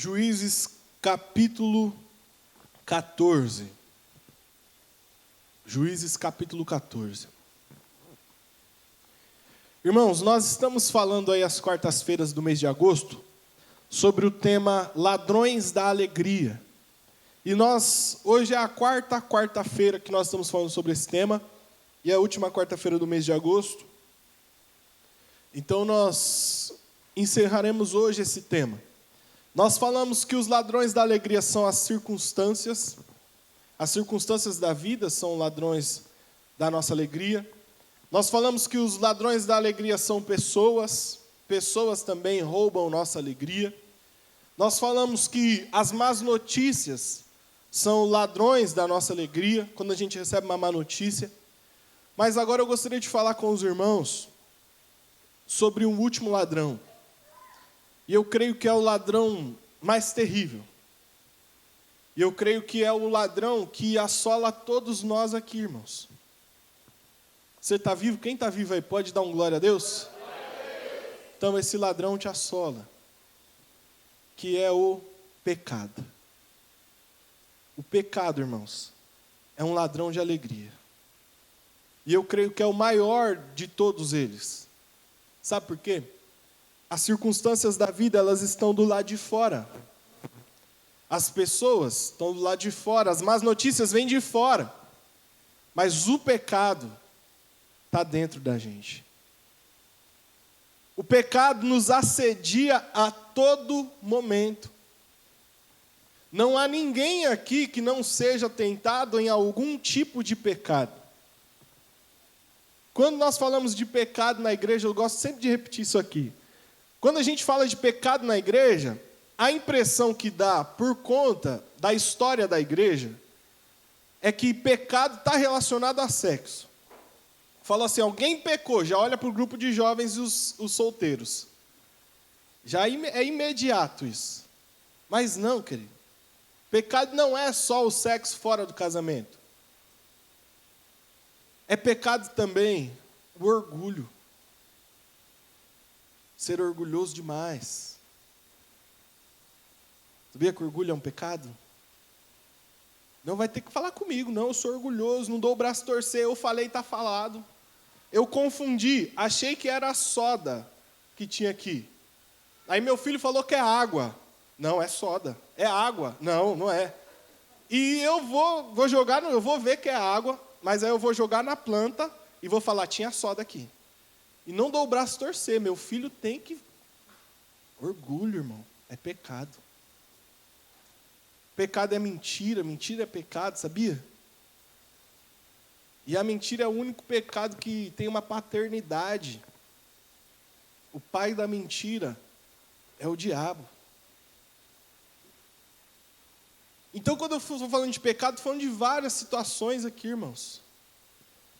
Juízes capítulo 14. Juízes capítulo 14. Irmãos, nós estamos falando aí às quartas-feiras do mês de agosto sobre o tema Ladrões da Alegria. E hoje é a quarta-feira que nós estamos falando sobre esse tema, e é a última quarta-feira do mês de agosto. Então nós encerraremos hoje esse tema. Nós falamos que os ladrões da alegria são as circunstâncias da vida são ladrões da nossa alegria. Nós falamos que os ladrões da alegria são pessoas também roubam nossa alegria. Nós falamos que as más notícias são ladrões da nossa alegria, quando a gente recebe uma má notícia. Mas agora eu gostaria de falar com os irmãos sobre um último ladrão. E eu creio que é o ladrão mais terrível. E eu creio que é o ladrão que assola todos nós aqui, irmãos. Você está vivo? Quem está vivo aí pode dar um glória a Deus? Então esse ladrão te assola, que é o pecado. O pecado, irmãos, é um ladrão de alegria. E eu creio que é o maior de todos eles. Sabe por quê? As circunstâncias da vida, elas estão do lado de fora. As pessoas estão do lado de fora, as más notícias vêm de fora. Mas o pecado está dentro da gente. O pecado nos assedia a todo momento. Não há ninguém aqui que não seja tentado em algum tipo de pecado. Quando nós falamos de pecado na igreja, eu gosto sempre de repetir isso aqui. Quando a gente fala de pecado na igreja, a impressão que dá por conta da história da igreja é que pecado está relacionado a sexo. Fala assim, alguém pecou, já olha para o grupo de jovens e os solteiros. Já é imediato isso. Mas não, querido. Pecado não é só o sexo fora do casamento. É pecado também o orgulho. Ser orgulhoso demais. Sabia que orgulho é um pecado? Não vai ter que falar comigo, não, eu sou orgulhoso, não dou o braço a torcer, eu falei, está falado. Eu confundi, achei que era a soda que tinha aqui. Aí meu filho falou que é água. Não, é soda. É água. Não, não é. E eu vou jogar, eu vou ver que é água, mas aí eu vou jogar na planta e vou falar, tinha soda aqui. E não dou o braço a torcer, meu filho tem que... Orgulho, irmão, é pecado. Pecado é mentira, mentira é pecado, sabia? E a mentira é o único pecado que tem uma paternidade. O pai da mentira é o diabo. Então, quando eu estou falando de pecado, estou falando de várias situações aqui, irmãos.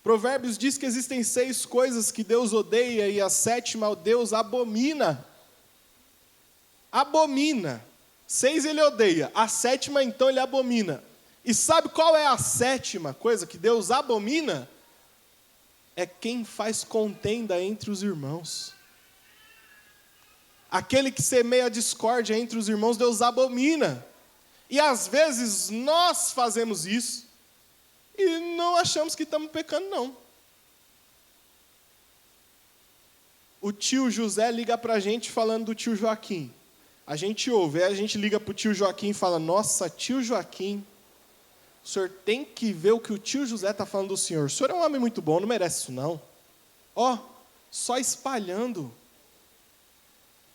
Provérbios diz que existem 6 coisas que Deus odeia e a 7ª Deus abomina. Abomina. 6 ele odeia, a 7ª então ele abomina. E sabe qual é a 7ª coisa que Deus abomina? É quem faz contenda entre os irmãos. Aquele que semeia a discórdia entre os irmãos, Deus abomina. E às vezes nós fazemos isso e não achamos que estamos pecando, não. O tio José liga para a gente falando do tio Joaquim. A gente ouve, aí a gente liga para o tio Joaquim e fala, nossa, tio Joaquim, o senhor tem que ver o que o tio José está falando do senhor. O senhor é um homem muito bom, não merece isso não. Ó, só espalhando.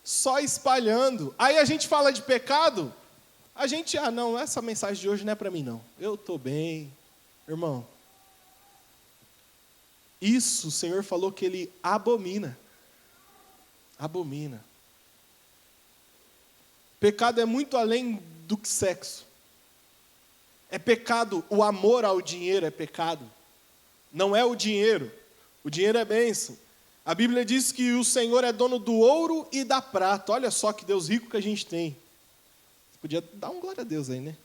Só espalhando. Aí a gente fala de pecado, a gente, não, essa mensagem de hoje não é para mim não. Eu estou bem. Irmão, isso o Senhor falou que Ele abomina. Abomina. Pecado é muito além do que sexo. É pecado, o amor ao dinheiro é pecado. Não é o dinheiro é bênção. A Bíblia diz que o Senhor é dono do ouro e da prata. Olha só que Deus rico que a gente tem. Você podia dar um glória a Deus aí, né?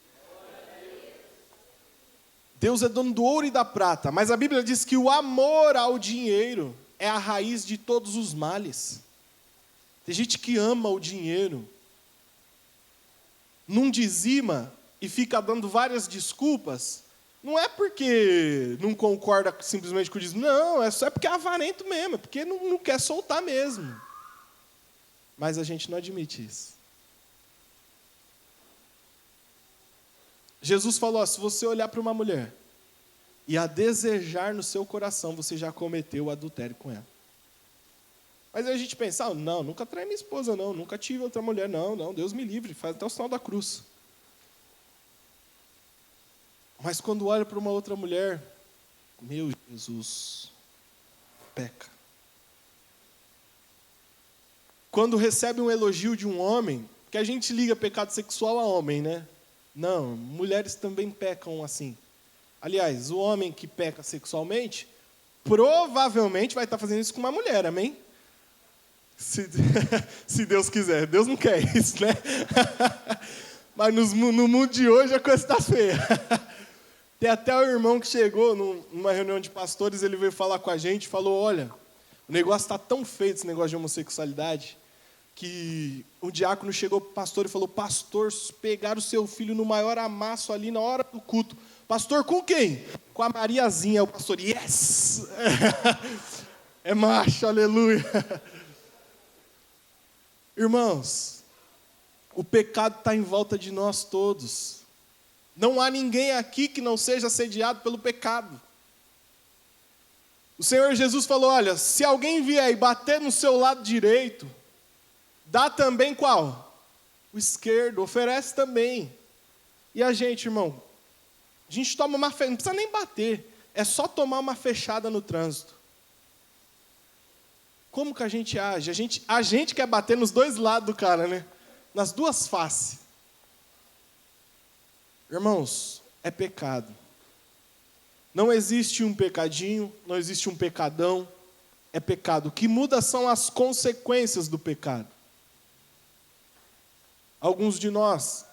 Deus é dono do ouro e da prata, mas a Bíblia diz que o amor ao dinheiro é a raiz de todos os males. Tem gente que ama o dinheiro. não dizima e fica dando várias desculpas, não é porque não concorda simplesmente com o dízimo, não, é só porque é avarento mesmo, é porque não quer soltar mesmo. Mas a gente não admite isso. Jesus falou, se você olhar para uma mulher e a desejar no seu coração, você já cometeu o adultério com ela. Mas aí a gente pensa, não, nunca traí minha esposa, não, nunca tive outra mulher, não, Deus me livre, faz até o sinal da cruz. Mas quando olha para uma outra mulher, meu Jesus, peca. Quando recebe um elogio de um homem, que a gente liga pecado sexual a homem, né? Não, mulheres também pecam assim. Aliás, o homem que peca sexualmente, provavelmente vai estar fazendo isso com uma mulher, amém? Se Deus quiser. Deus não quer isso, né? Mas no mundo de hoje a coisa está feia. Tem até o irmão que chegou numa reunião de pastores, ele veio falar com a gente, falou, olha, o negócio está tão feio, esse negócio de homossexualidade, que o diácono chegou para o pastor e falou, pastor, pegaram o seu filho no maior amasso ali na hora do culto. Pastor, com quem? Com a Mariazinha. O pastor, yes! É macho, aleluia. Irmãos, o pecado está em volta de nós todos. Não há ninguém aqui que não seja assediado pelo pecado. O Senhor Jesus falou, olha, se alguém vier e bater no seu lado direito, dá também qual? O esquerdo, oferece também. E a gente, irmão, a gente toma uma fechada, não precisa nem bater, é só tomar uma fechada no trânsito. Como que a gente age? A gente quer bater nos dois lados do cara, né? Nas duas faces. Irmãos, é pecado. Não existe um pecadinho, não existe um pecadão, é pecado. O que muda são as consequências do pecado. Alguns de nós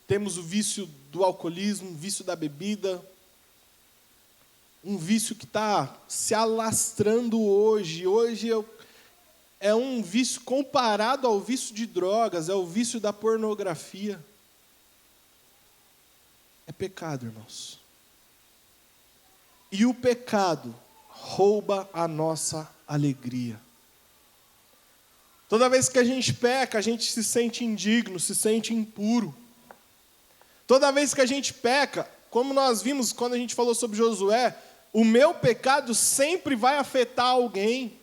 temos o vício do alcoolismo, o vício da bebida, um vício que está se alastrando hoje. Hoje é um vício comparado ao vício de drogas, é o vício da pornografia. É pecado, irmãos. E o pecado rouba a nossa alegria. Toda vez que a gente peca, a gente se sente indigno, se sente impuro. Toda vez que a gente peca, como nós vimos quando a gente falou sobre Josué, o meu pecado sempre vai afetar alguém.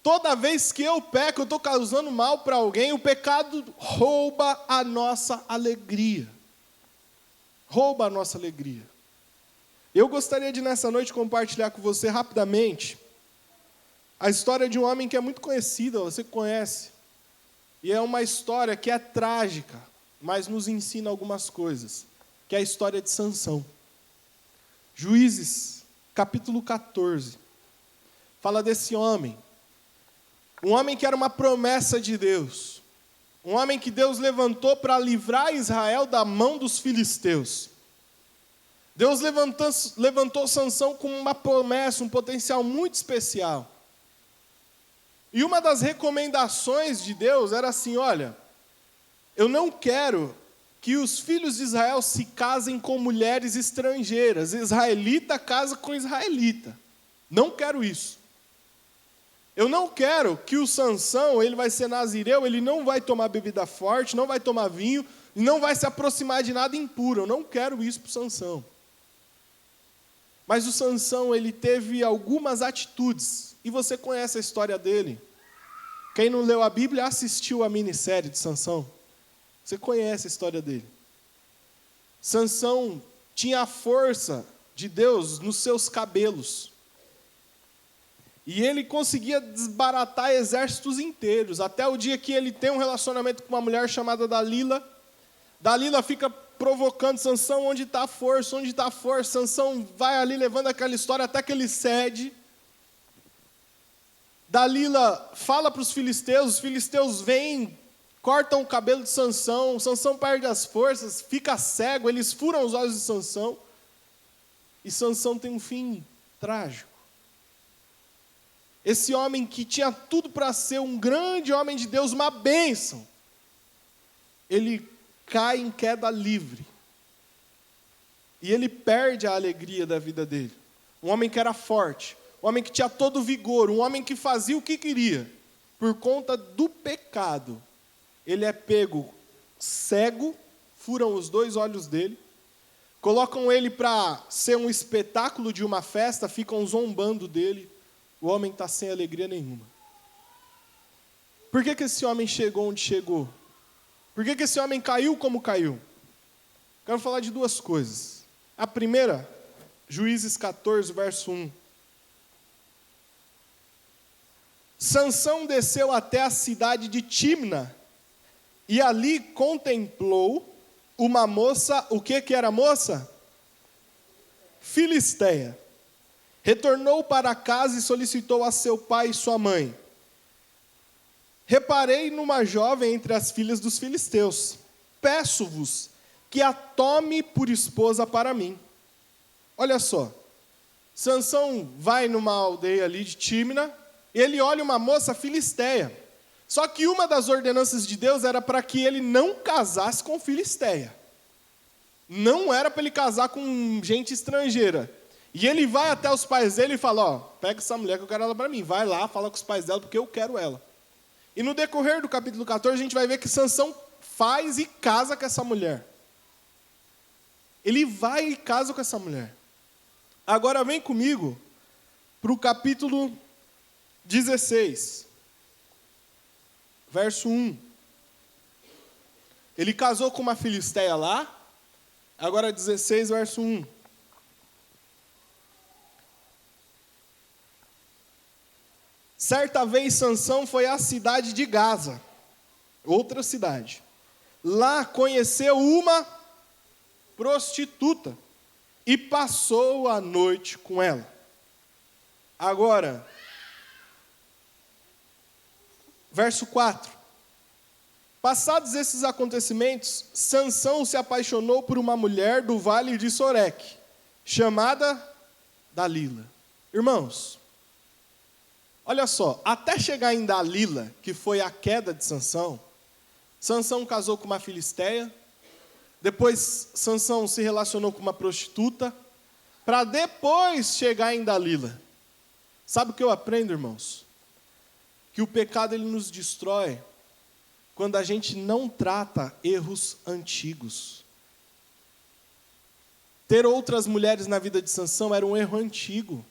Toda vez que eu peco, eu estou causando mal para alguém, o pecado rouba a nossa alegria. Rouba a nossa alegria. Eu gostaria de, nessa noite, compartilhar com você rapidamente a história de um homem que é muito conhecido, você conhece. E é uma história que é trágica, mas nos ensina algumas coisas, que é a história de Sansão. Juízes, capítulo 14, fala desse homem. Um homem que era uma promessa de Deus. Um homem que Deus levantou para livrar Israel da mão dos filisteus. Deus levantou Sansão com uma promessa, um potencial muito especial. E uma das recomendações de Deus era assim, olha, eu não quero que os filhos de Israel se casem com mulheres estrangeiras. Israelita casa com israelita. Não quero isso. Eu não quero que o Sansão, ele vai ser nazireu, ele não vai tomar bebida forte, não vai tomar vinho, não vai se aproximar de nada impuro. Eu não quero isso para o Sansão. Mas o Sansão, ele teve algumas atitudes, e você conhece a história dele. Quem não leu a Bíblia, assistiu a minissérie de Sansão. Você conhece a história dele. Sansão tinha a força de Deus nos seus cabelos. E ele conseguia desbaratar exércitos inteiros, até o dia que ele tem um relacionamento com uma mulher chamada Dalila. Dalila fica provocando Sansão, onde está a força, onde está a força. Sansão vai ali levando aquela história até que ele cede. Dalila fala para os filisteus vêm, cortam o cabelo de Sansão, Sansão perde as forças, fica cego, eles furam os olhos de Sansão. E Sansão tem um fim trágico. Esse homem que tinha tudo para ser um grande homem de Deus, uma bênção, ele cai em queda livre. E ele perde a alegria da vida dele. Um homem que era forte, um homem que tinha todo o vigor, um homem que fazia o que queria. Por conta do pecado, ele é pego cego, furam os 2 olhos dele, colocam ele para ser um espetáculo de uma festa, ficam zombando dele. O homem está sem alegria nenhuma. Por que esse homem chegou onde chegou? Por que esse homem caiu como caiu? Quero falar de 2 coisas. A primeira, Juízes 14, verso 1. Sansão desceu até a cidade de Tímna e ali contemplou uma moça, o que era a moça? Filisteia. Retornou para casa e solicitou a seu pai e sua mãe: reparei numa jovem entre as filhas dos filisteus. Peço-vos que a tome por esposa para mim. Olha só. Sansão vai numa aldeia ali de Tímna e ele olha uma moça filisteia. Só que uma das ordenanças de Deus era para que ele não casasse com filisteia. Não era para ele casar com gente estrangeira. E ele vai até os pais dele e fala: ó, pega essa mulher que eu quero ela para mim. Vai lá, fala com os pais dela porque eu quero ela. E no decorrer do capítulo 14 a gente vai ver que Sansão faz e casa com essa mulher. Ele vai e casa com essa mulher. Agora vem comigo para o capítulo 16. Verso 1. Ele casou com uma filisteia lá. Agora 16, verso 1. Certa vez Sansão foi à cidade de Gaza, outra cidade. Lá conheceu uma prostituta e passou a noite com ela. Agora, verso 4. Passados esses acontecimentos, Sansão se apaixonou por uma mulher do vale de Soreque, chamada Dalila. Irmãos, olha só, até chegar em Dalila, que foi a queda de Sansão, Sansão casou com uma filisteia, depois Sansão se relacionou com uma prostituta, para depois chegar em Dalila. Sabe o que eu aprendo, irmãos? Que o pecado ele nos destrói quando a gente não trata erros antigos. Ter outras mulheres na vida de Sansão era um erro antigo.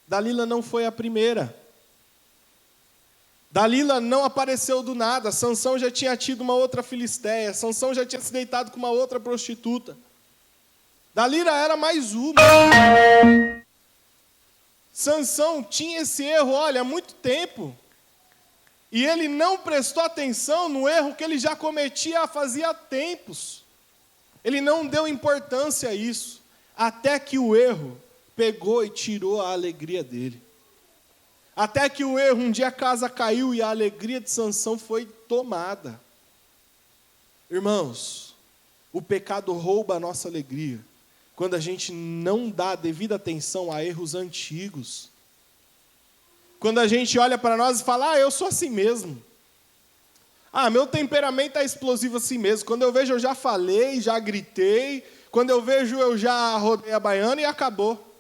Dalila não foi a primeira. Dalila não apareceu do nada. Sansão já tinha tido uma outra filisteia. Sansão já tinha se deitado com uma outra prostituta. Dalila era mais uma. Sansão tinha esse erro, olha, há muito tempo. E ele não prestou atenção no erro que ele já cometia fazia tempos. Ele não deu importância a isso. Até que o erro pegou e tirou a alegria dele. Até que o erro, um dia a casa caiu e a alegria de Sansão foi tomada. Irmãos, o pecado rouba a nossa alegria quando a gente não dá devida atenção a erros antigos. Quando a gente olha para nós e fala: eu sou assim mesmo. Meu temperamento é explosivo assim mesmo. Quando eu vejo, eu já falei, já gritei. Quando eu vejo, eu já rodei a baiana e acabou.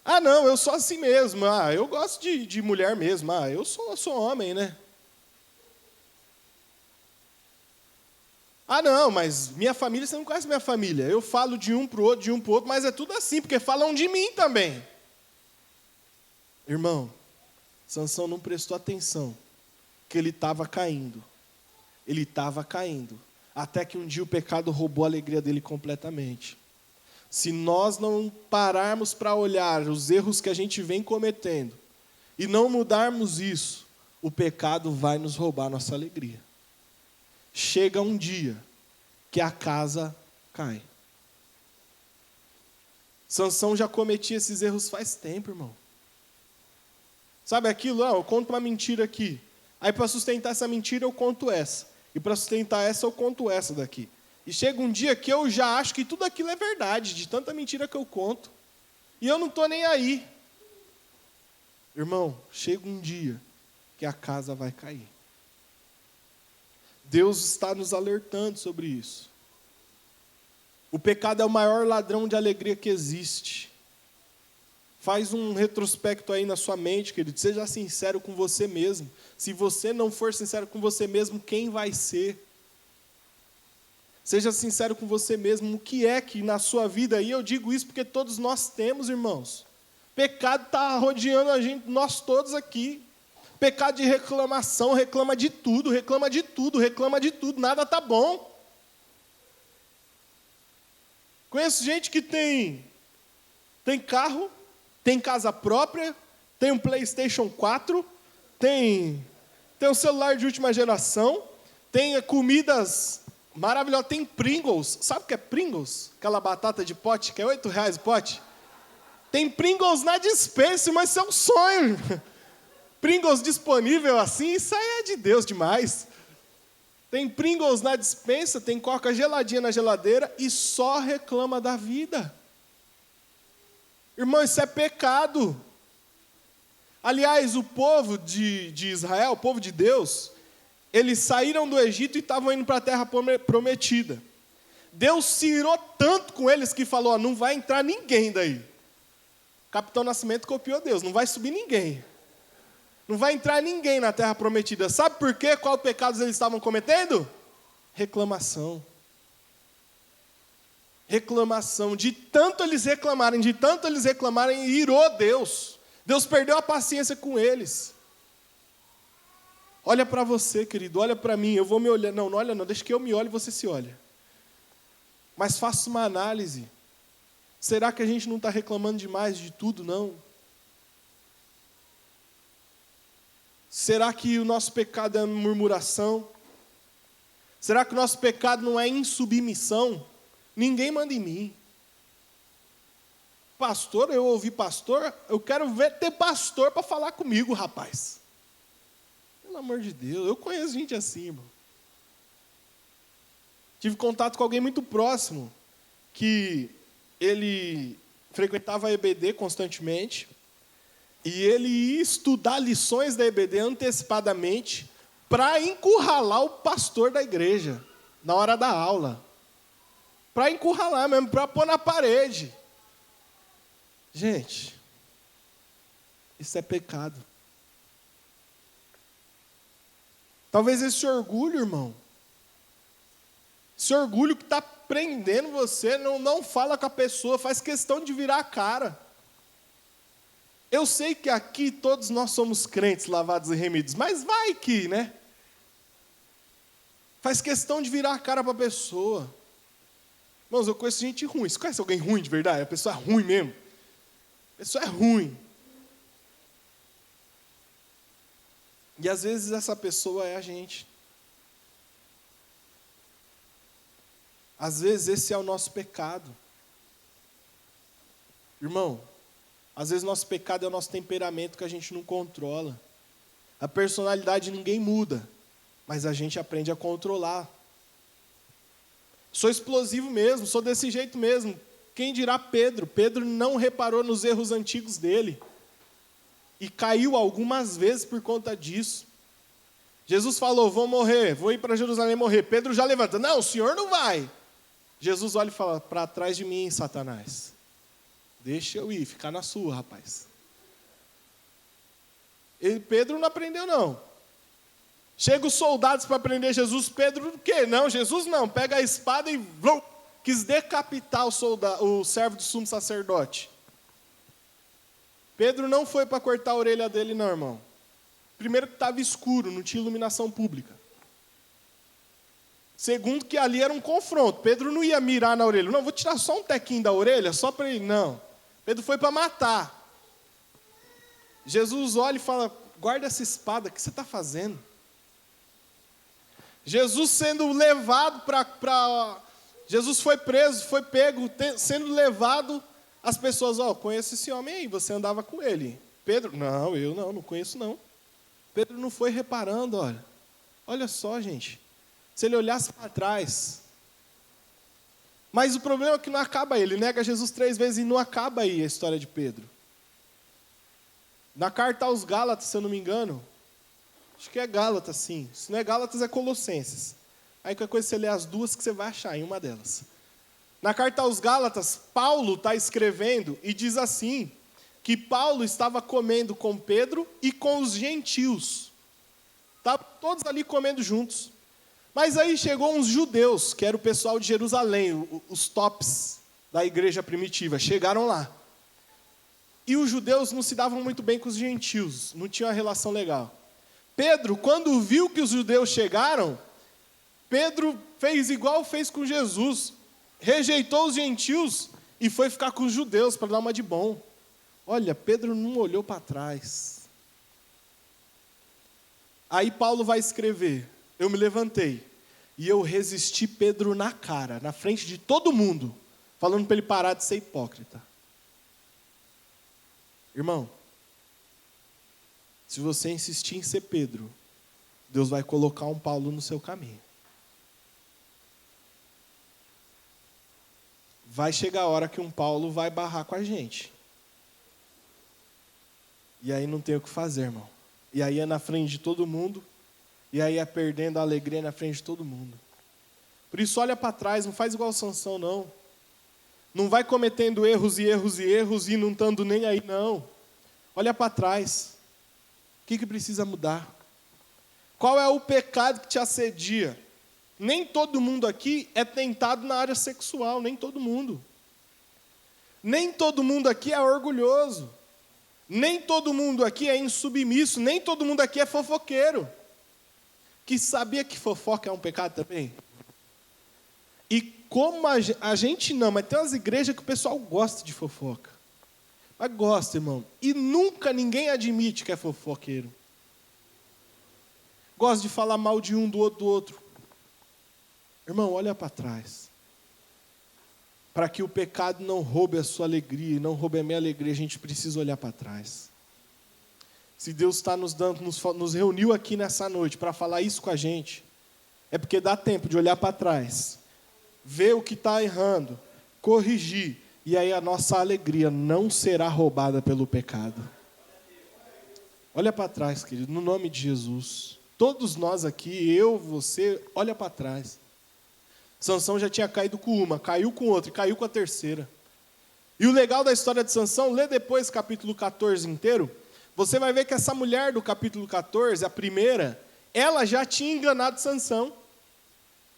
Não, eu sou assim mesmo. Eu gosto de mulher mesmo. Eu sou homem, né? Não, mas minha família, você não conhece minha família. Eu falo de um para o outro, mas é tudo assim, porque falam de mim também. Irmão, Sansão não prestou atenção, que ele estava caindo. Ele estava caindo, até que um dia o pecado roubou a alegria dele completamente. Se nós não pararmos para olhar os erros que a gente vem cometendo, e não mudarmos isso, o pecado vai nos roubar a nossa alegria. Chega um dia que a casa cai. Sansão já cometia esses erros faz tempo, irmão. Sabe aquilo? Eu conto uma mentira aqui. Aí para sustentar essa mentira eu conto essa. E para sustentar essa eu conto essa daqui. E chega um dia que eu já acho que tudo aquilo é verdade, de tanta mentira que eu conto. E eu não estou nem aí. Irmão, chega um dia que a casa vai cair. Deus está nos alertando sobre isso. O pecado é o maior ladrão de alegria que existe. Faz um retrospecto aí na sua mente, querido. Seja sincero com você mesmo. Se você não for sincero com você mesmo, quem vai ser? Seja sincero com você mesmo. O que é que na sua vida, e eu digo isso porque todos nós temos, irmãos. Pecado está rodeando a gente, nós todos aqui. Pecado de reclamação, reclama de tudo, reclama de tudo, reclama de tudo. Nada está bom. Conheço gente que tem carro, tem casa própria, tem um PlayStation 4, tem um celular de última geração, tem comidas maravilhosas, tem Pringles. Sabe o que é Pringles? Aquela batata de pote, que é R$8 o pote. Tem Pringles na despensa, mas isso é um sonho. Pringles disponível assim, isso aí é de Deus demais. Tem Pringles na despensa, tem Coca geladinha na geladeira e só reclama da vida. Irmão, isso é pecado. Aliás, o povo de Israel, o povo de Deus, eles saíram do Egito e estavam indo para a terra prometida. Deus se irou tanto com eles que falou, não vai entrar ninguém daí. Capitão Nascimento copiou Deus, não vai subir ninguém. Não vai entrar ninguém na terra prometida. Sabe por quê? Qual pecados eles estavam cometendo? Reclamação. Reclamação. De tanto eles reclamarem, irou Deus. Deus perdeu a paciência com eles. Olha para você, querido, olha para mim, eu vou me olhar. Não olha não, deixa que eu me olhe e você se olha. Mas faça uma análise. Será que a gente não está reclamando demais de tudo, não? Será que o nosso pecado é murmuração? Será que o nosso pecado não é insubmissão? Ninguém manda em mim. Pastor, eu ouvi pastor, eu quero ter pastor para falar comigo, rapaz. Pelo amor de Deus, eu conheço gente assim, irmão. Tive contato com alguém muito próximo, que ele frequentava a EBD constantemente, e ele ia estudar lições da EBD antecipadamente para encurralar o pastor da igreja, na hora da aula. Para encurralar mesmo, para pôr na parede. Gente, isso é pecado. Talvez esse orgulho, irmão, esse orgulho que está prendendo você, não fala com a pessoa, faz questão de virar a cara. Eu sei que aqui todos nós somos crentes, lavados e remidos, mas vai que, né? Faz questão de virar a cara para a pessoa. Irmãos, eu conheço gente ruim. Você conhece alguém ruim de verdade? A pessoa é ruim mesmo. A pessoa é ruim. E às vezes essa pessoa é a gente. Às vezes esse é o nosso pecado. Irmão, às vezes nosso pecado é o nosso temperamento que a gente não controla. A personalidade ninguém muda, mas a gente aprende a controlar. Sou explosivo mesmo, sou desse jeito mesmo. Quem dirá Pedro? Pedro não reparou nos erros antigos dele. E caiu algumas vezes por conta disso. Jesus falou, vou morrer, vou ir para Jerusalém morrer. Pedro já levanta, não, o senhor não vai. Jesus olha e fala, para trás de mim, Satanás. Deixa eu ir, ficar na sua, rapaz. Pedro não aprendeu, não. Chega os soldados para prender Jesus, Pedro, o quê? Não, Jesus não, pega a espada e quis decapitar o servo do sumo sacerdote. Pedro não foi para cortar a orelha dele, não, irmão. Primeiro que estava escuro, não tinha iluminação pública. Segundo que ali era um confronto. Pedro não ia mirar na orelha. Não, vou tirar só um tequinho da orelha, só para ele. Não. Pedro foi para matar. Jesus olha e fala, guarda essa espada, o que você está fazendo? Jesus sendo levado Jesus foi preso, foi pego, sendo levado, as pessoas, conheço esse homem aí, você andava com ele. Pedro, não, eu não conheço não. Pedro não foi reparando, olha só, gente. Se ele olhasse para trás. Mas o problema é que não acaba aí. Ele nega Jesus 3 vezes e não acaba aí a história de Pedro. Na carta aos Gálatas, se eu não me engano, Acho que é Gálatas, sim. Se não é Gálatas, é Colossenses. Aí qualquer coisa você lê as duas que você vai achar em uma delas. Na carta aos Gálatas, Paulo está escrevendo e diz assim, que Paulo estava comendo com Pedro e com os gentios. Estavam todos ali comendo juntos. Mas aí chegou uns judeus, que era o pessoal de Jerusalém, os tops da igreja primitiva, chegaram lá. E os judeus não se davam muito bem com os gentios, não tinham uma relação legal. Pedro, quando viu que os judeus chegaram, Pedro fez igual fez com Jesus, rejeitou os gentios e foi ficar com os judeus para dar uma de bom. Olha, Pedro não olhou para trás. Aí Paulo vai escrever, eu me levantei e eu resisti Pedro na cara, na frente de todo mundo, falando para ele parar de ser hipócrita. Irmão, se você insistir em ser Pedro, Deus vai colocar um Paulo no seu caminho. Vai chegar a hora que um Paulo vai barrar com a gente. E aí não tem o que fazer, irmão. E aí é na frente de todo mundo, e aí é perdendo a alegria na frente de todo mundo. Por isso, olha para trás, não faz igual Sansão, não. Não vai cometendo erros e erros e erros e não estando nem aí, não. Olha para trás. O que precisa mudar? Qual é o pecado que te assedia? Nem todo mundo aqui é tentado na área sexual, nem todo mundo. Nem todo mundo aqui é orgulhoso. Nem todo mundo aqui é insubmisso, nem todo mundo aqui é fofoqueiro. Que sabia que fofoca é um pecado também? E como a gente não, mas tem umas igrejas que o pessoal gosta de fofoca. Mas gosta, irmão. E nunca ninguém admite que é fofoqueiro. Gosta de falar mal de um, do outro. Irmão, olha para trás. Para que o pecado não roube a sua alegria, e não roube a minha alegria, a gente precisa olhar para trás. Se Deus está nos reuniu aqui nessa noite para falar isso com a gente, é porque dá tempo de olhar para trás, ver o que está errando, corrigir, e aí a nossa alegria não será roubada pelo pecado. Olha para trás, querido, no nome de Jesus. Todos nós aqui, eu, você, olha para trás. Sansão já tinha caído com uma, caiu com outra e caiu com a terceira. E o legal da história de Sansão, lê depois o capítulo 14 inteiro, você vai ver que essa mulher do capítulo 14, a primeira, ela já tinha enganado Sansão.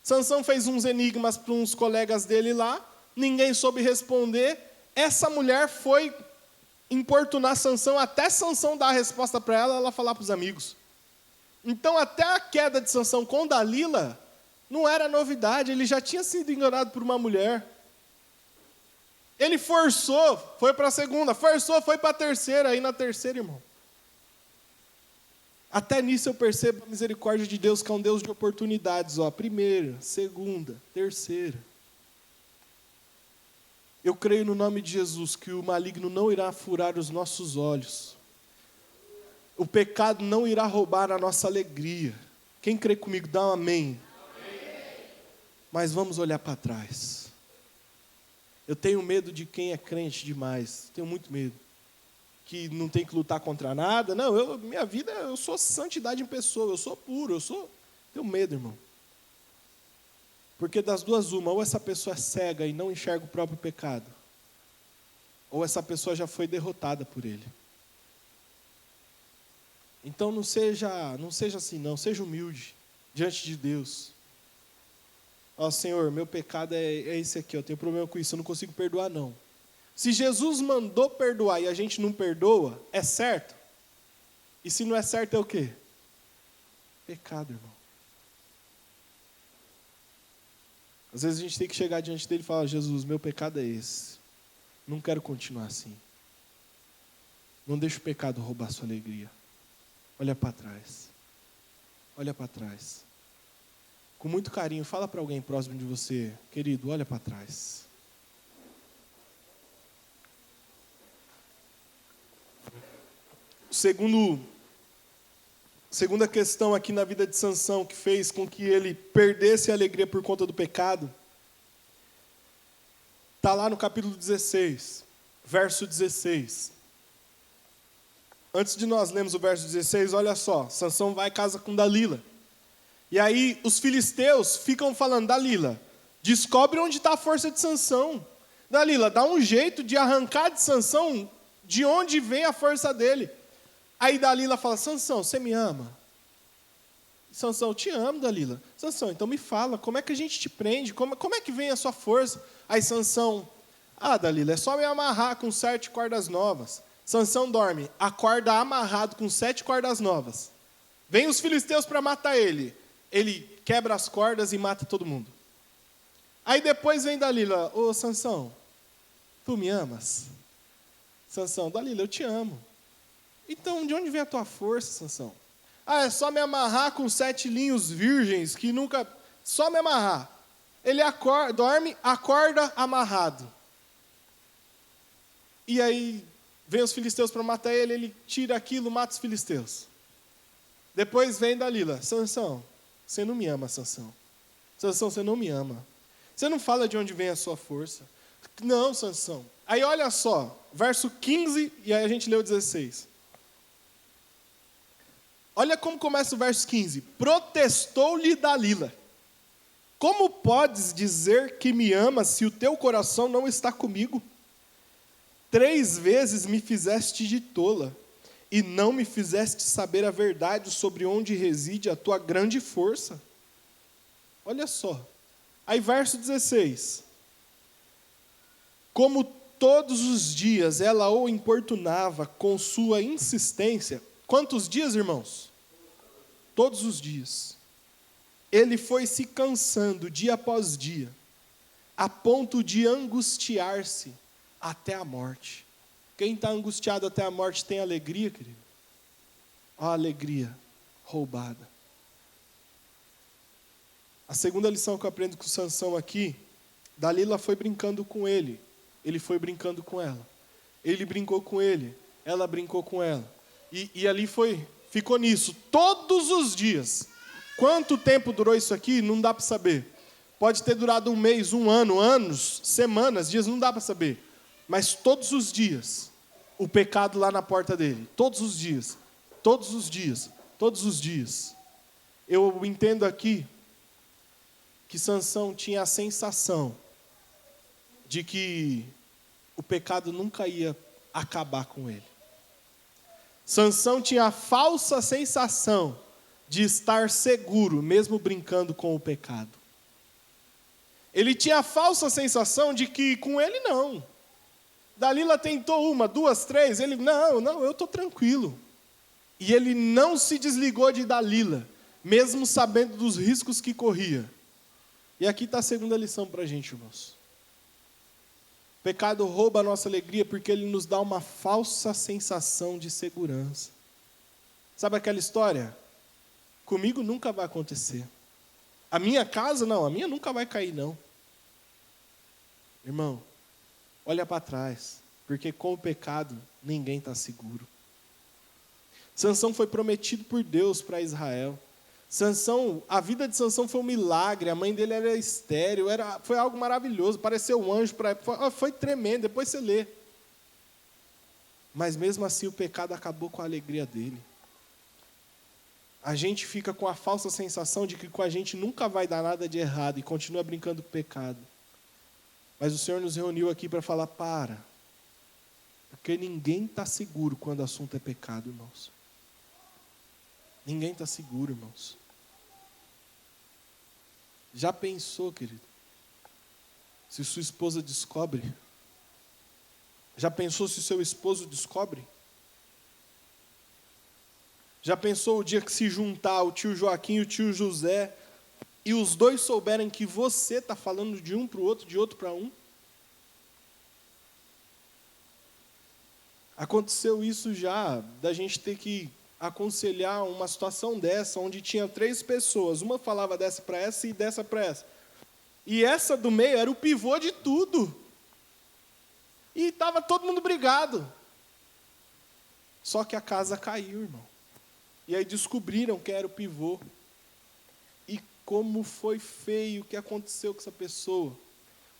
Sansão fez uns enigmas para uns colegas dele lá, ninguém soube responder. Essa mulher foi importunar Sansão, até Sansão dar a resposta para ela falar para os amigos. Então até a queda de Sansão com Dalila não era novidade, ele já tinha sido enganado por uma mulher. Ele forçou, foi para a segunda, forçou, foi para a terceira, aí na terceira, irmão. Até nisso eu percebo a misericórdia de Deus, que é um Deus de oportunidades, ó. Primeira, segunda, terceira. Eu creio no nome de Jesus que o maligno não irá furar os nossos olhos. O pecado não irá roubar a nossa alegria. Quem crê comigo, dá um amém. Mas vamos olhar para trás. Eu tenho medo de quem é crente demais. Tenho muito medo. Que não tem que lutar contra nada. Não, minha vida, eu sou santidade em pessoa. Eu sou puro, tenho medo, irmão. Porque das duas uma, ou essa pessoa é cega e não enxerga o próprio pecado, ou essa pessoa já foi derrotada por ele. Então não seja assim não, seja humilde diante de Deus. Ó, Senhor, meu pecado é esse aqui, eu tenho problema com isso, eu não consigo perdoar não. Se Jesus mandou perdoar e a gente não perdoa, é certo? E se não é certo, é o quê? Pecado, irmão. Às vezes a gente tem que chegar diante dele e falar: Jesus, meu pecado é esse. Não quero continuar assim. Não deixe o pecado roubar a sua alegria. Olha para trás. Olha para trás. Com muito carinho, fala para alguém próximo de você: querido, olha para trás. Segunda questão aqui na vida de Sansão, que fez com que ele perdesse a alegria por conta do pecado, está lá no capítulo 16, verso 16. Antes de nós lermos o verso 16, olha só, Sansão vai e casa com Dalila. E aí os filisteus ficam falando, Dalila, descobre onde está a força de Sansão. Dalila, dá um jeito de arrancar de Sansão de onde vem a força dele. Aí Dalila fala, Sansão, você me ama? Sansão, te amo, Dalila. Sansão, então me fala, como é que a gente te prende? Como é que vem a sua força? Aí Sansão, Dalila, é só me amarrar com 7 cordas novas. Sansão dorme, acorda amarrado com 7 cordas novas. Vem os filisteus para matar ele. Ele quebra as cordas e mata todo mundo. Aí depois vem Dalila, ô Sansão, tu me amas? Sansão, Dalila, eu te amo. Então, de onde vem a tua força, Sansão? É só me amarrar com 7 linhos virgens, que nunca... Só me amarrar. Ele dorme, acorda amarrado. E aí, vem os filisteus para matar ele, ele tira aquilo, mata os filisteus. Depois vem Dalila, Sansão, você não me ama, Sansão. Sansão, você não me ama. Você não fala de onde vem a sua força. Não, Sansão. Aí olha só, verso 15, e aí a gente lê o 16. Olha como começa o verso 15. Protestou-lhe Dalila. Como podes dizer que me amas se o teu coração não está comigo? 3 vezes me fizeste de tola, e não me fizeste saber a verdade sobre onde reside a tua grande força. Olha só. Aí verso 16. Como todos os dias ela o importunava com sua insistência. Quantos dias, irmãos? Todos os dias. Ele foi se cansando dia após dia, a ponto de angustiar-se até a morte. Quem está angustiado até a morte tem alegria, querido? A alegria roubada. A segunda lição que eu aprendo com Sansão aqui, Dalila foi brincando com ele, ele foi brincando com ela. Ele brincou com ele, ela brincou com ela. E ali ficou nisso, todos os dias. Quanto tempo durou isso aqui? Não dá para saber. Pode ter durado 1 mês, 1 ano, anos, semanas, dias, não dá para saber. Mas todos os dias, o pecado lá na porta dele. Todos os dias, todos os dias, todos os dias. Eu entendo aqui que Sansão tinha a sensação de que o pecado nunca ia acabar com ele. Sansão tinha a falsa sensação de estar seguro, mesmo brincando com o pecado. Ele tinha a falsa sensação de que com ele não. Dalila tentou 1, 2, 3, ele, não, eu estou tranquilo. E ele não se desligou de Dalila, mesmo sabendo dos riscos que corria. E aqui está a segunda lição para a gente, irmãos. O pecado rouba a nossa alegria porque ele nos dá uma falsa sensação de segurança. Sabe aquela história? Comigo nunca vai acontecer. A minha casa, não, a minha nunca vai cair, não. Irmão, olha para trás, porque com o pecado ninguém está seguro. Sansão foi prometido por Deus para Israel. Sansão, a vida de Sansão foi um milagre, a mãe dele era estéril, foi algo maravilhoso, pareceu um anjo, foi tremendo, depois você lê. Mas mesmo assim o pecado acabou com a alegria dele. A gente fica com a falsa sensação de que com a gente nunca vai dar nada de errado e continua brincando com o pecado. Mas o Senhor nos reuniu aqui para falar, porque ninguém está seguro quando o assunto é pecado, irmãos. Ninguém está seguro, irmãos. Já pensou, querido? Se sua esposa descobre? Já pensou se seu esposo descobre? Já pensou o dia que se juntar o tio Joaquim e o tio José e os dois souberem que você está falando de um para o outro, de outro para um? Aconteceu isso já, da gente ter que aconselhar uma situação dessa, onde tinha 3 pessoas, uma falava dessa para essa e dessa para essa. E essa do meio era o pivô de tudo. E estava todo mundo brigado. Só que a casa caiu, irmão. E aí descobriram que era o pivô. E como foi feio o que aconteceu com essa pessoa.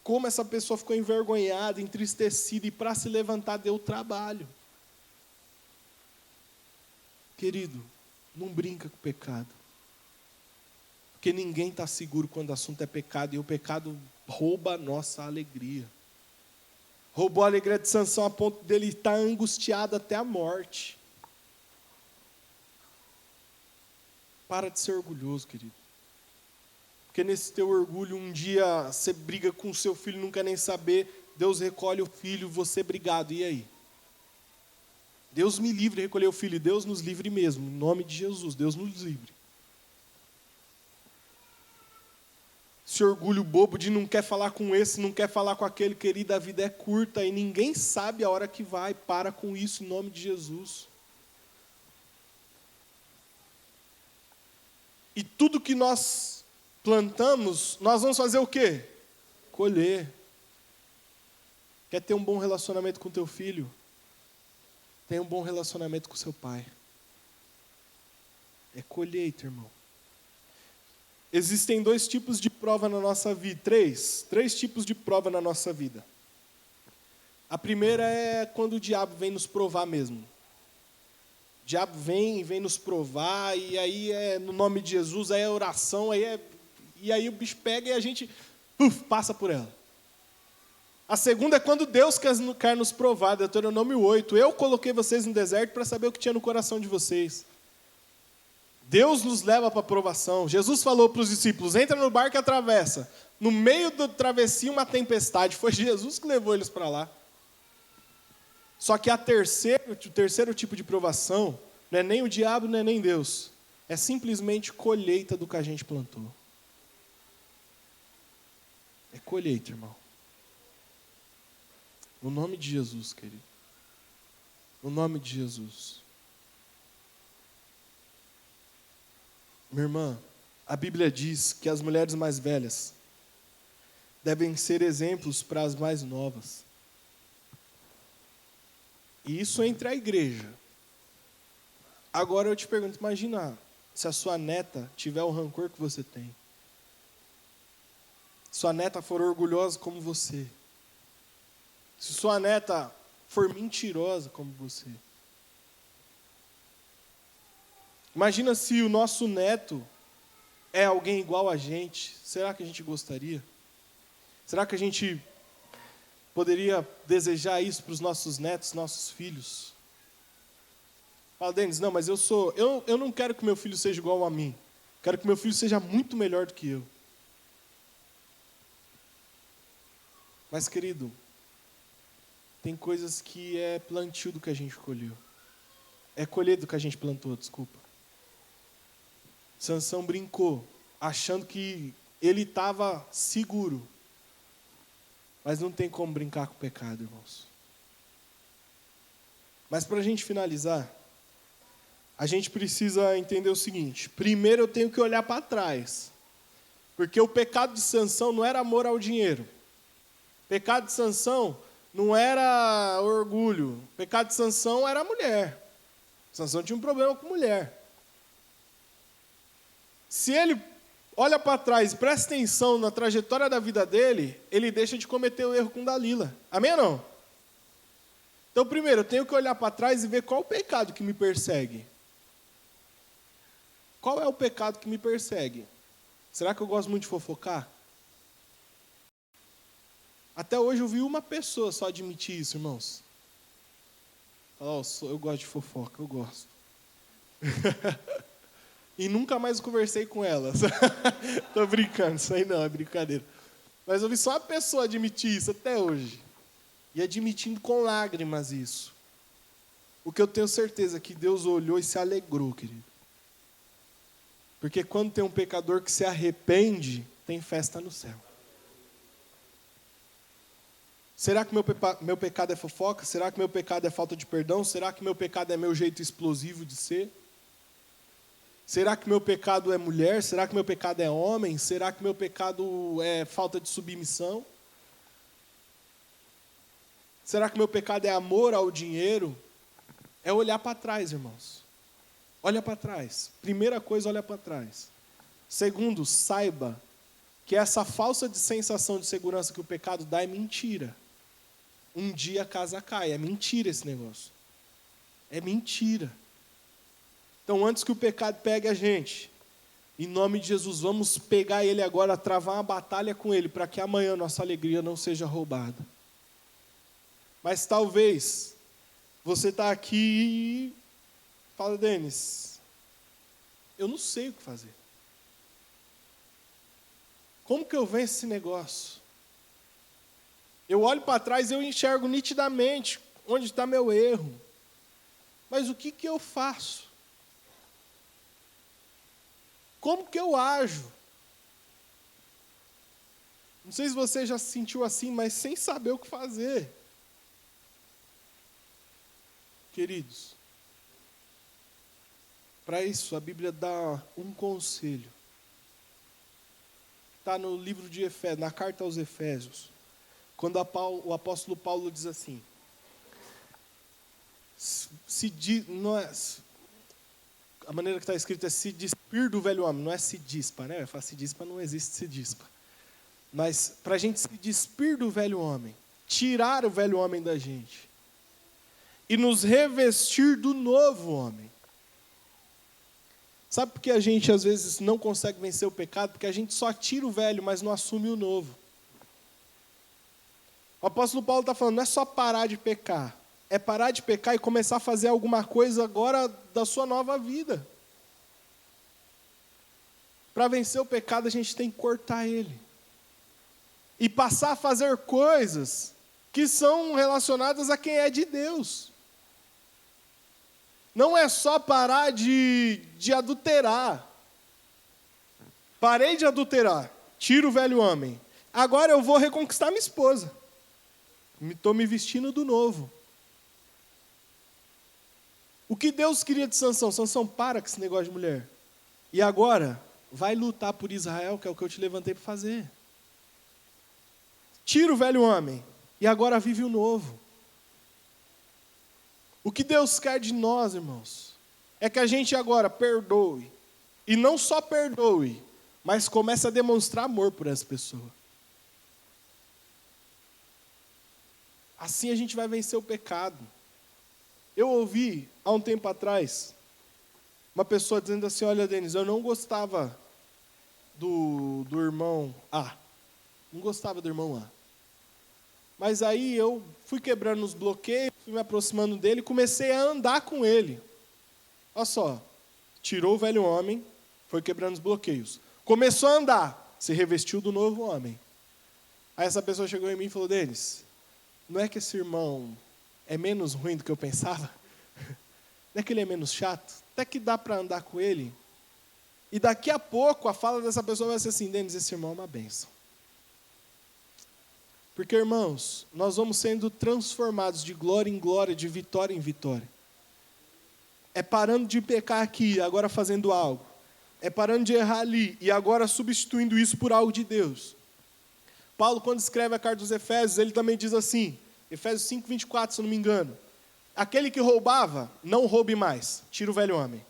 Como essa pessoa ficou envergonhada, entristecida, e para se levantar deu trabalho. Querido, não brinca com o pecado. Porque ninguém está seguro quando o assunto é pecado, e o pecado rouba a nossa alegria. Roubou a alegria de Sansão a ponto dele estar angustiado até a morte. Para de ser orgulhoso, querido. Porque nesse teu orgulho, um dia você briga com o seu filho, não quer nem saber, Deus recolhe o filho, você brigado, e aí? Deus me livre de recolher o filho, Deus nos livre mesmo, em nome de Jesus, Deus nos livre. Esse orgulho bobo de não quer falar com esse, não quer falar com aquele, querido, a vida é curta e ninguém sabe a hora que vai, para com isso em nome de Jesus. E tudo que nós plantamos, nós vamos fazer o quê? Colher. Quer ter um bom relacionamento com teu filho? Tenha um bom relacionamento com seu pai. É colheita, irmão. Existem 2 tipos de prova na nossa vida, 3 tipos de prova na nossa vida. A primeira é quando o diabo vem nos provar mesmo. O diabo vem nos provar, e aí é no nome de Jesus, aí é oração, e aí o bicho pega e a gente passa por ela. A segunda é quando Deus quer nos provar, Deuteronômio 8. Eu coloquei vocês no deserto para saber o que tinha no coração de vocês. Deus nos leva para a provação. Jesus falou para os discípulos, entra no barco e atravessa. No meio da travessia, uma tempestade. Foi Jesus que levou eles para lá. Só que o terceiro tipo de provação, não é nem o diabo, não é nem Deus. É simplesmente colheita do que a gente plantou. É colheita, irmão. No nome de Jesus, querido. No nome de Jesus. Minha irmã, a Bíblia diz que as mulheres mais velhas devem ser exemplos para as mais novas. E isso entre a igreja. Agora eu te pergunto, imagina se a sua neta tiver o rancor que você tem. Sua neta for orgulhosa como você. Se sua neta for mentirosa como você. Imagina se o nosso neto é alguém igual a gente. Será que a gente gostaria? Será que a gente poderia desejar isso para os nossos netos, nossos filhos? Fala, Denis, não, mas eu não quero que meu filho seja igual a mim. Quero que meu filho seja muito melhor do que eu. Mas, querido, tem coisas que é plantio do que a gente colheu. É colher do que a gente plantou, desculpa. Sansão brincou, achando que ele estava seguro. Mas não tem como brincar com o pecado, irmãos. Mas para a gente finalizar, a gente precisa entender o seguinte. Primeiro eu tenho que olhar para trás. Porque o pecado de Sansão não era amor ao dinheiro. O pecado de Sansão não era orgulho. O pecado de Sansão era a mulher. Sansão tinha um problema com mulher. Se ele olha para trás e presta atenção na trajetória da vida dele, ele deixa de cometer o erro com Dalila. Amém ou não? Então, primeiro, eu tenho que olhar para trás e ver qual o pecado que me persegue. Qual é o pecado que me persegue? Será que eu gosto muito de fofocar? Até hoje eu vi uma pessoa só admitir isso, irmãos. Eu gosto de fofoca, eu gosto. E nunca mais conversei com ela. Tô brincando, isso aí não, é brincadeira. Mas eu vi só uma pessoa admitir isso até hoje. E admitindo com lágrimas isso. O que eu tenho certeza é que Deus olhou e se alegrou, querido. Porque quando tem um pecador que se arrepende, tem festa no céu. Será que meu pecado é fofoca? Será que meu pecado é falta de perdão? Será que meu pecado é meu jeito explosivo de ser? Será que meu pecado é mulher? Será que meu pecado é homem? Será que meu pecado é falta de submissão? Será que meu pecado é amor ao dinheiro? É olhar para trás, irmãos. Olha para trás. Primeira coisa, olha para trás. Segundo, saiba que essa falsa sensação de segurança que o pecado dá é mentira. Um dia a casa cai. É mentira esse negócio. É mentira. Então, antes que o pecado pegue a gente, em nome de Jesus, vamos pegar ele agora, travar uma batalha com ele, para que amanhã nossa alegria não seja roubada. Mas talvez você está aqui e fala, Denis, eu não sei o que fazer. Como que eu venço esse negócio? Eu olho para trás e eu enxergo nitidamente onde está meu erro. Mas o que eu faço? Como que eu ajo? Não sei se você já se sentiu assim, mas sem saber o que fazer. Queridos, para isso a Bíblia dá um conselho. Está no livro de Efésios, na carta aos Efésios, quando o apóstolo Paulo diz assim, a maneira que está escrito é se despir do velho homem, não é se dispa, né? Fala se dispa, não existe se dispa. Mas para a gente se despir do velho homem, tirar o velho homem da gente, e nos revestir do novo homem. Sabe por que a gente às vezes não consegue vencer o pecado? Porque a gente só tira o velho, mas não assume o novo. O apóstolo Paulo está falando, não é só parar de pecar, é parar de pecar e começar a fazer alguma coisa agora da sua nova vida. Para vencer o pecado, a gente tem que cortar ele. E passar a fazer coisas que são relacionadas a quem é de Deus. Não é só parar de adulterar. Parei de adulterar, tiro o velho homem. Agora eu vou reconquistar minha esposa. Estou me vestindo do novo. O que Deus queria de Sansão? Sansão, para com esse negócio de mulher. E agora, vai lutar por Israel, que é o que eu te levantei para fazer. Tira o velho homem, e agora vive o novo. O que Deus quer de nós, irmãos, é que a gente agora perdoe. E não só perdoe, mas comece a demonstrar amor por essa pessoa. Assim a gente vai vencer o pecado. Eu ouvi, há um tempo atrás, uma pessoa dizendo assim, olha, Denis, eu não gostava do irmão A. Não gostava do irmão A. Mas aí eu fui quebrando os bloqueios, fui me aproximando dele e comecei a andar com ele. Olha só, tirou o velho homem, foi quebrando os bloqueios. Começou a andar, se revestiu do novo homem. Aí essa pessoa chegou em mim e falou, Denis, não é que esse irmão é menos ruim do que eu pensava? Não é que ele é menos chato? Até que dá para andar com ele. E daqui a pouco a fala dessa pessoa vai ser assim, Denis, esse irmão é uma bênção. Porque, irmãos, nós vamos sendo transformados de glória em glória, de vitória em vitória. É parando de pecar aqui, agora fazendo algo. É parando de errar ali, e agora substituindo isso por algo de Deus. Paulo, quando escreve a carta dos Efésios, ele também diz assim, Efésios 5, 24, se eu não me engano. Aquele que roubava, não roube mais, tira o velho homem.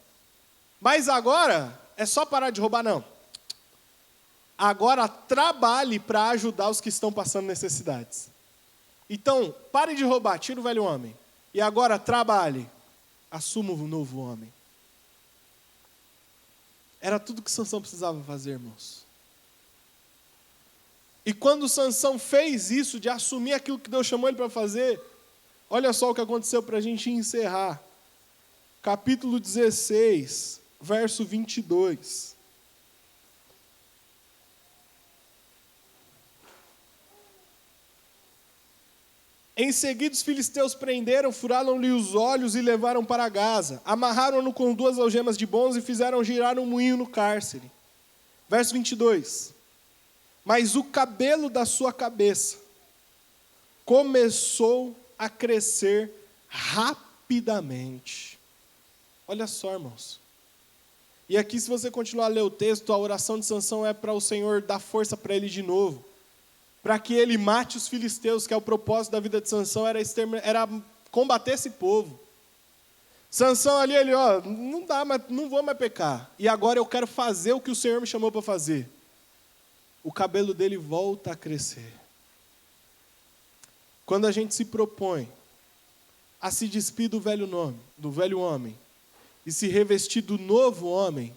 Mas agora, é só parar de roubar, não. Agora trabalhe para ajudar os que estão passando necessidades. Então, pare de roubar, tira o velho homem. E agora trabalhe, assuma o novo homem. Era tudo que Sansão precisava fazer, irmãos. E quando Sansão fez isso, de assumir aquilo que Deus chamou ele para fazer, olha só o que aconteceu para a gente encerrar. Capítulo 16, verso 22. Em seguida, os filisteus prenderam, furaram-lhe os olhos e levaram para Gaza. Amarraram-no com 2 algemas de bronze e fizeram girar um moinho no cárcere. Verso 22. Mas o cabelo da sua cabeça começou a crescer rapidamente. Olha só, irmãos. E aqui, se você continuar a ler o texto, a oração de Sansão é para o Senhor dar força para ele de novo. Para que ele mate os filisteus, que é o propósito da vida de Sansão, era combater esse povo. Sansão ali, ele, não dá, mas não vou mais pecar. E agora eu quero fazer o que o Senhor me chamou para fazer. O cabelo dele volta a crescer. Quando a gente se propõe a se despir do velho homem, e se revestir do novo homem,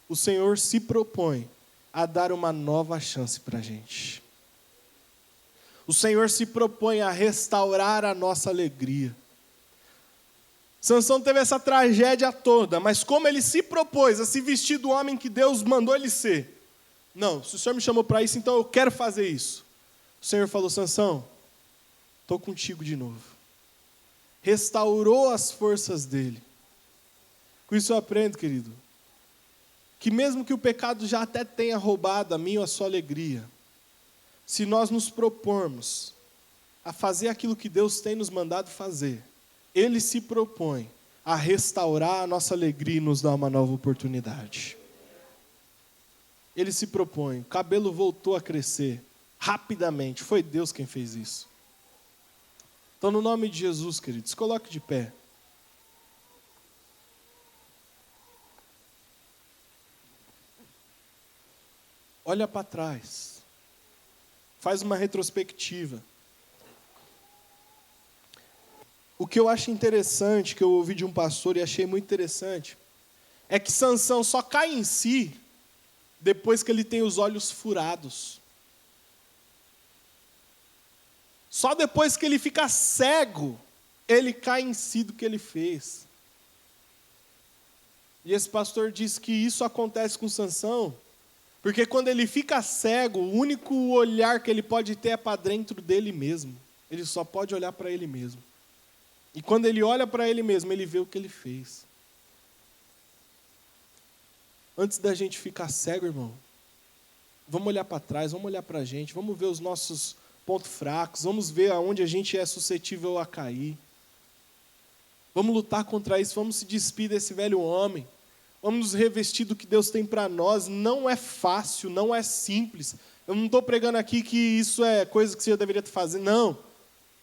o Senhor se propõe a dar uma nova chance para a gente. O Senhor se propõe a restaurar a nossa alegria. Sansão teve essa tragédia toda, mas como ele se propôs a se vestir do homem que Deus mandou ele ser. Não, se o Senhor me chamou para isso, então eu quero fazer isso. O Senhor falou: Sansão, estou contigo de novo. Restaurou as forças dele. Com isso eu aprendo, querido, que mesmo que o pecado já até tenha roubado a minha ou a sua alegria, se nós nos propormos a fazer aquilo que Deus tem nos mandado fazer, Ele se propõe a restaurar a nossa alegria e nos dar uma nova oportunidade. Ele se propõe, o cabelo voltou a crescer rapidamente, foi Deus quem fez isso. Então, no nome de Jesus, queridos, coloque de pé. Olha para trás. Faz uma retrospectiva. O que eu acho interessante, que eu ouvi de um pastor e achei muito interessante, é que Sansão só cai em si depois que ele tem os olhos furados. Só depois que ele fica cego, ele cai em si do que ele fez. E esse pastor disse que isso acontece com Sansão, porque quando ele fica cego, o único olhar que ele pode ter é para dentro dele mesmo. Ele só pode olhar para ele mesmo. E quando ele olha para ele mesmo, ele vê o que ele fez. Antes da gente ficar cego, irmão, vamos olhar para trás, vamos olhar para a gente, vamos ver os nossos pontos fracos, vamos ver aonde a gente é suscetível a cair. Vamos lutar contra isso, vamos se despir desse velho homem. Vamos nos revestir do que Deus tem para nós. Não é fácil, não é simples. Eu não estou pregando aqui que isso é coisa que você já deveria fazer. Não.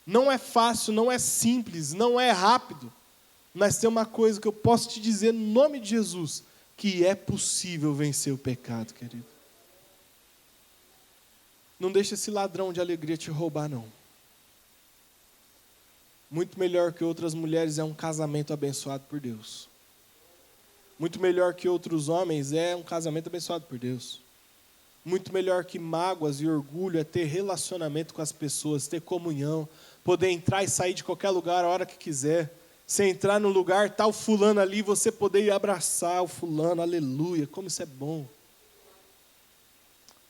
Não é fácil, não é simples, não é rápido. Mas tem uma coisa que eu posso te dizer no nome de Jesus, que é possível vencer o pecado, querido. Não deixa esse ladrão de alegria te roubar, não. Muito melhor que outras mulheres é um casamento abençoado por Deus. Muito melhor que outros homens é um casamento abençoado por Deus. Muito melhor que mágoas e orgulho é ter relacionamento com as pessoas, ter comunhão, poder entrar e sair de qualquer lugar a hora que quiser. Você entrar no lugar, tá o fulano ali, você poder ir abraçar o fulano, aleluia, como isso é bom.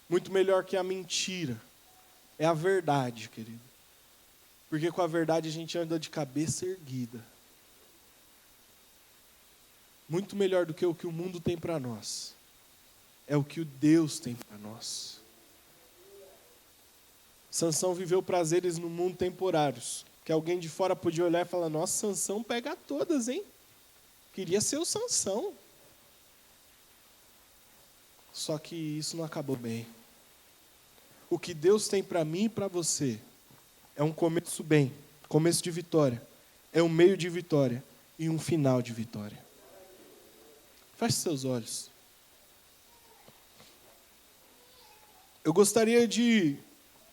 Muito melhor que a mentira é a verdade, querido. Porque com a verdade a gente anda de cabeça erguida. Muito melhor do que o mundo tem para nós, é o que o Deus tem para nós. Sansão viveu prazeres no mundo temporários, que alguém de fora podia olhar e falar: nossa, Sansão pega todas, hein? Queria ser o Sansão. Só que isso não acabou bem. O que Deus tem para mim e para você é um começo bem, começo de vitória, é um meio de vitória e um final de vitória. Feche seus olhos. Eu gostaria de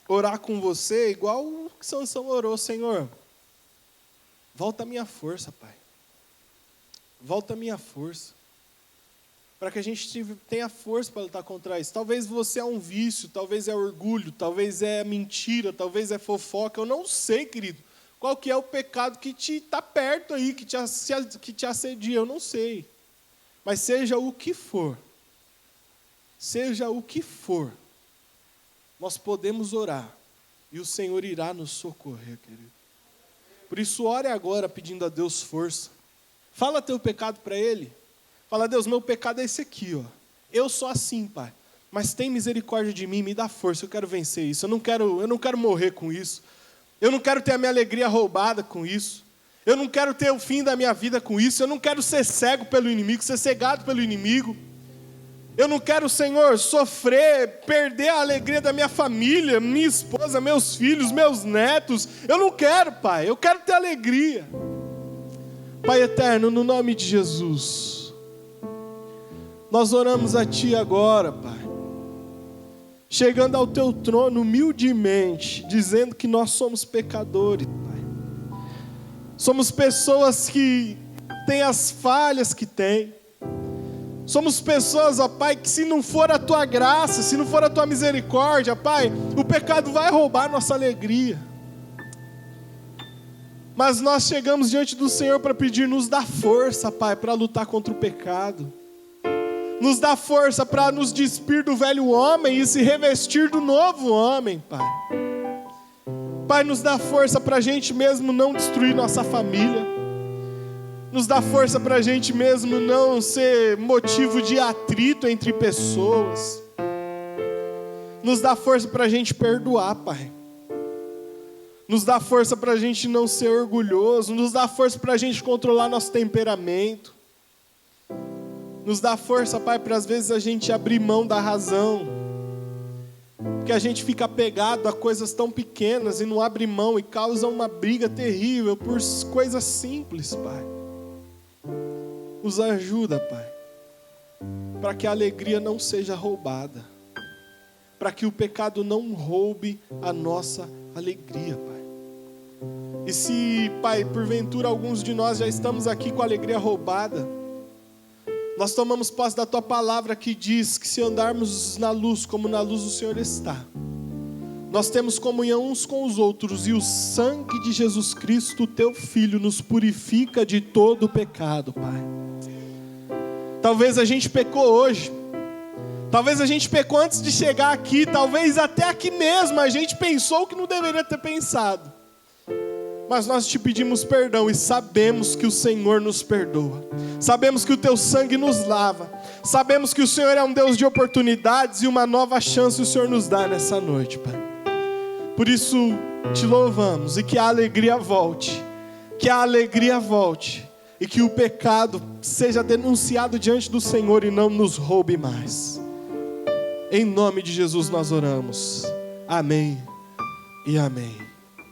orar com você igual o que Sansão orou: Senhor, volta a minha força, Pai. Volta a minha força. Para que a gente tenha força para lutar contra isso. Talvez você é um vício, talvez é orgulho, talvez é mentira, talvez é fofoca. Eu não sei, querido, qual que é o pecado que te está perto aí, que te assedia. Eu não sei. Mas seja o que for, nós podemos orar e o Senhor irá nos socorrer, querido. Por isso, ore agora pedindo a Deus força. Fala teu pecado para Ele. Fala: Deus, meu pecado é esse aqui, ó. Eu sou assim, Pai, mas tem misericórdia de mim, me dá força, eu quero vencer isso. Eu não quero morrer com isso. Eu não quero ter a minha alegria roubada com isso. Eu não quero ter o fim da minha vida com isso. Eu não quero ser cego pelo inimigo, ser cegado pelo inimigo. Eu não quero, Senhor, sofrer, perder a alegria da minha família, minha esposa, meus filhos, meus netos. Eu não quero, Pai. Eu quero ter alegria. Pai eterno, no nome de Jesus, nós oramos a Ti agora, Pai. Chegando ao Teu trono humildemente, dizendo que nós somos pecadores, Pai. Somos pessoas que tem as falhas que tem. Somos pessoas, ó Pai, que se não for a Tua graça, se não for a Tua misericórdia, Pai, o pecado vai roubar nossa alegria. Mas nós chegamos diante do Senhor para pedir, nos dá força, Pai, para lutar contra o pecado. Nos dá força para nos despir do velho homem e se revestir do novo homem, Pai. Pai, nos dá força para a gente mesmo não destruir nossa família. Nos dá força para a gente mesmo não ser motivo de atrito entre pessoas. Nos dá força para a gente perdoar, Pai. Nos dá força para a gente não ser orgulhoso. Nos dá força para a gente controlar nosso temperamento. Nos dá força, Pai, para às vezes a gente abrir mão da razão. Porque a gente fica apegado a coisas tão pequenas e não abre mão e causa uma briga terrível por coisas simples, Pai. Nos ajuda, Pai, para que a alegria não seja roubada. Para que o pecado não roube a nossa alegria, Pai. E se, Pai, porventura alguns de nós já estamos aqui com a alegria roubada, nós tomamos posse da Tua palavra que diz que se andarmos na luz como na luz o Senhor está, nós temos comunhão uns com os outros e o sangue de Jesus Cristo, Teu Filho, nos purifica de todo o pecado, Pai. Talvez a gente pecou hoje, talvez a gente pecou antes de chegar aqui, talvez até aqui mesmo a gente pensou que não deveria ter pensado. Mas nós te pedimos perdão e sabemos que o Senhor nos perdoa. Sabemos que o Teu sangue nos lava. Sabemos que o Senhor é um Deus de oportunidades e uma nova chance o Senhor nos dá nessa noite, Pai. Por isso te louvamos e que a alegria volte. Que a alegria volte. E que o pecado seja denunciado diante do Senhor e não nos roube mais. Em nome de Jesus nós oramos. Amém e amém.